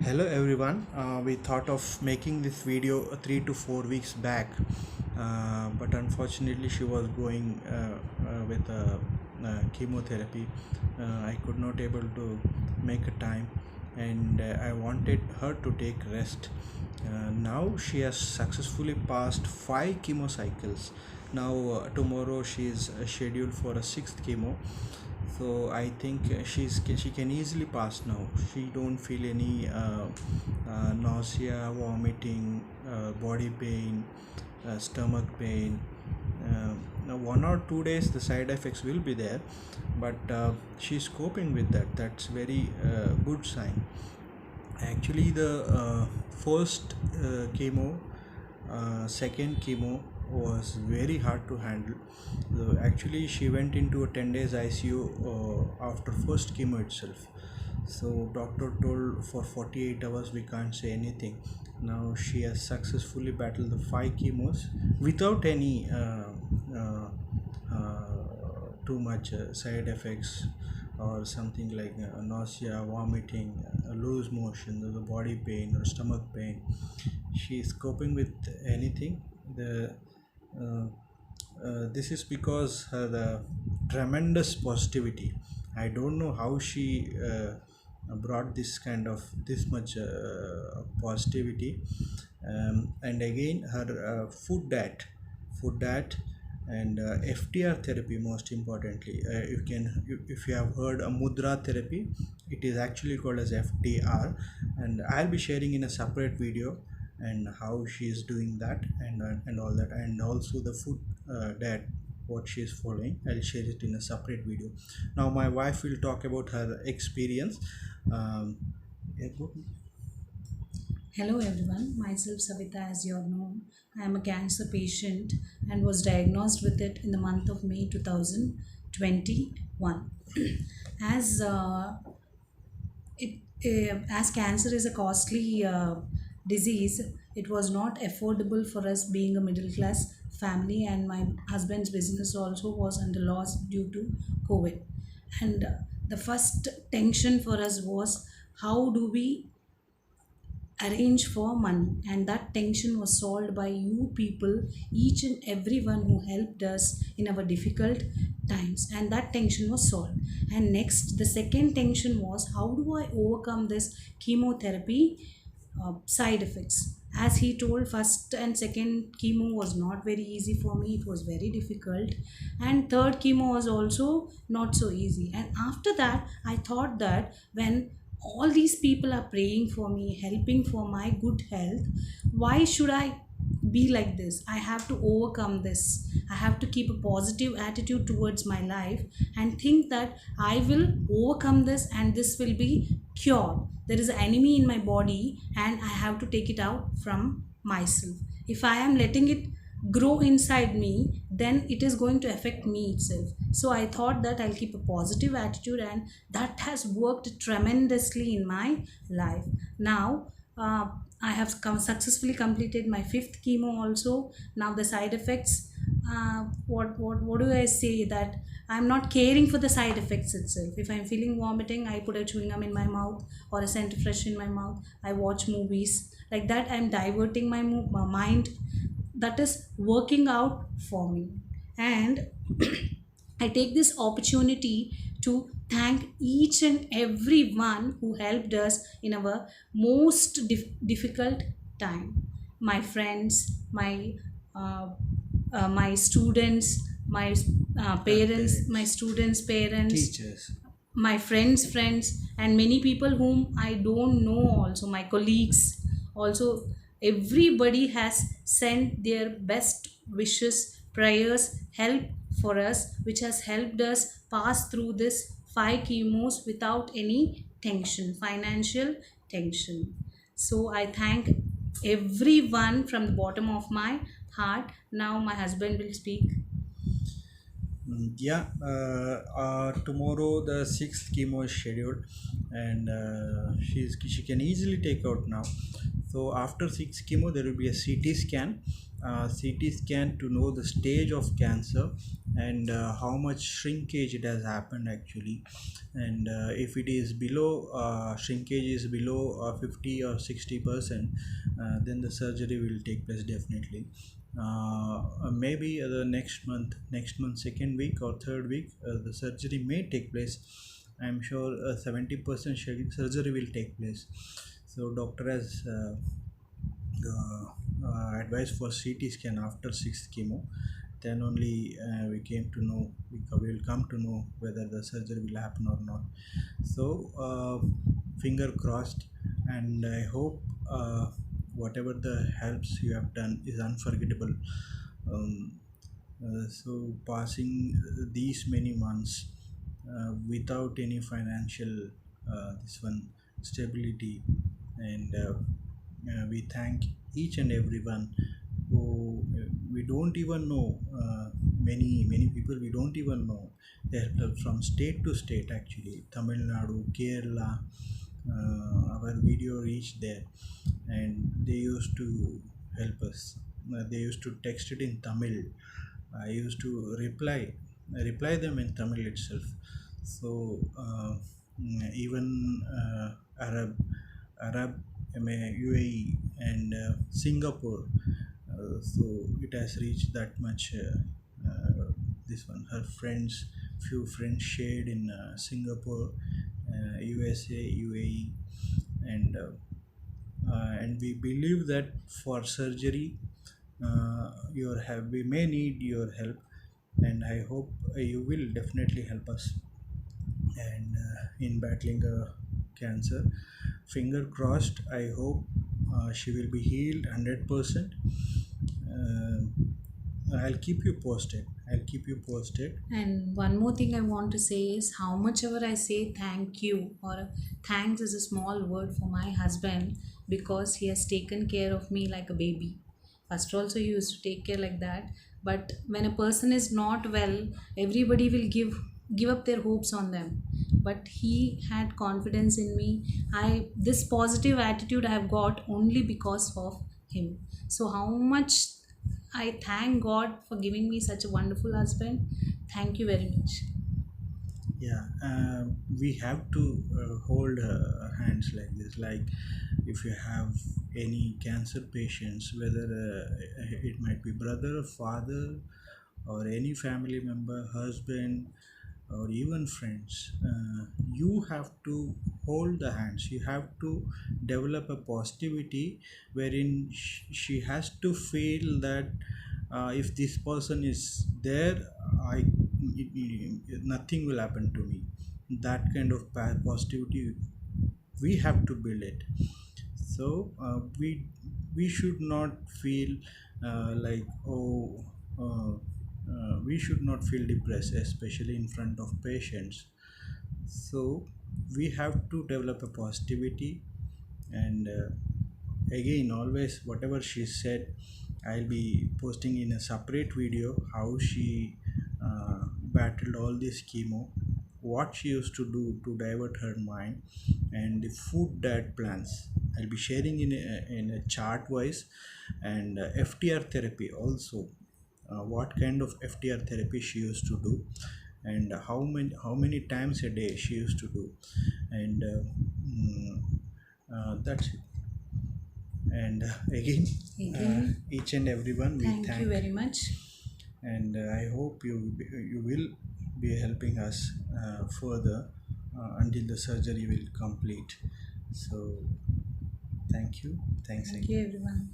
Hello everyone. We thought of making this video 3 to 4 weeks back, but unfortunately she was going with chemotherapy. I could not able to make a time, and I wanted her to take rest. Now she has successfully passed 5 chemo cycles. Now tomorrow she is scheduled for a sixth chemo, so I think she can easily pass now. She don't feel any nausea, vomiting, body pain, stomach pain. Now 1 or 2 days the side effects will be there, but she's coping with that. That's very good sign. Actually, the first chemo, second chemo was very hard to handle. Actually, she went into a 10 days ICU after first chemo itself. So doctor told for 48 hours we can't say anything. Now she has successfully battled the 5 chemos without any too much side effects or something like nausea, vomiting, loose motion, the body pain or stomach pain. She is coping with anything. The This is because her tremendous positivity. I don't know how she brought this much positivity. And again her food diet and FTR therapy, most importantly. If you have heard a mudra therapy, it is actually called as FTR, and I'll be sharing in a separate video and how she is doing that, and all that, and also the food diet what she is following. I'll share it in a separate video. Now my wife will talk about her experience. Yeah, go. Hello everyone, myself Savita. As you all know, I am a cancer patient and was diagnosed with it in the month of May 2021. As as cancer is a costly disease, it was not affordable for us being a middle class family, and my husband's business also was under loss due to COVID. And the first tension for us was, how do we arrange for money? And that tension was solved by you people, each and everyone who helped us in our difficult times, and that tension was solved. And next, the second tension was, how do I overcome this chemotherapy side effects? As he told, first and second chemo was not very easy for me, it was very difficult, and third chemo was also not so easy. And after that I thought that, when all these people are praying for me, helping for my good health, why should I be like this? I have to overcome this. I have to keep a positive attitude towards my life and think that I will overcome this and this will be cured. There is an enemy in my body and I have to take it out from myself. If I am letting it grow inside me, then it is going to affect me itself. So I thought that I'll keep a positive attitude, and that has worked tremendously in my life. Now I have successfully completed my fifth chemo also. Now the side effects, what do I say, that I'm not caring for the side effects itself. If I'm feeling vomiting, I put a chewing gum in my mouth or a scent fresh in my mouth. I watch movies like that. I'm diverting my mind. That is working out for me. And I take this opportunity to thank each and every one who helped us in our most difficult time. My friends, my students, my parents, my Parents, students' parents, teachers. my friends, and many people whom I don't know, also my colleagues. Also, everybody has sent their best wishes, prayers, help for us, which has helped us pass through this 5 chemos without any tension, financial tension. So I thank everyone from the bottom of my heart. Now my husband will speak. Yeah, tomorrow the sixth chemo is scheduled, and she can easily take out now. So after six chemo, there will be a CT scan, CT scan to know the stage of cancer and how much shrinkage it has happened actually. And if it is below shrinkage is below 50 or 60%, then the surgery will take place definitely. Maybe the next month second week or third week, the surgery may take place. I'm sure 70% surgery will take place. So doctor has advice for CT scan after sixth chemo. Then only we will come to know whether the surgery will happen or not. So finger crossed, and I hope whatever the helps you have done is unforgettable. Um, so passing these many months without any financial this one stability, and we thank each and everyone who we don't even know, many people we don't even know. They helped us from state to state actually, Tamil Nadu, Kerala. Our video reached there, and they used to help us. They used to text it in Tamil. I used to reply them in Tamil itself. So even Arab, UAE, and Singapore. So it has reached that much. This one, her friends, few friends shared in Singapore, USA, UAE, and we believe that for surgery, we may need your help, and I hope you will definitely help us and in battling cancer. Finger crossed. I hope she will be healed 100%. I'll keep you posted. I'll keep you posted. And one more thing I want to say is how much ever I say thank you or thanks is a small word for my husband because he has taken care of me like a baby. First also he used to take care like that. But when a person is not well, everybody will give up their hopes on them. But he had confidence in me. I this positive attitude I have got only because of him. So how much I thank God for giving me such a wonderful husband. Thank you very much. Yeah, we have to hold hands like this. Like if you have any cancer patients, whether it might be brother, father, or any family member, husband, or even friends, you have to hold the hands. You have to develop a positivity wherein she has to feel that if this person is there, I nothing will happen to me. That kind of positivity we have to build it. So we should not feel like, oh, we should not feel depressed, especially in front of patients. So we have to develop a positivity, and again, always whatever she said, I'll be posting in a separate video how she battled all this chemo, what she used to do to divert her mind, and the food diet plans. I'll be sharing in a chart wise, and FTR therapy also. What kind of FTR therapy she used to do, and how many times a day she used to do, and that's it. And again, Again, each and everyone we thank thank, you very much. and I hope you will be helping us further until the surgery will complete. So thank you, thanks Thank again. you, everyone.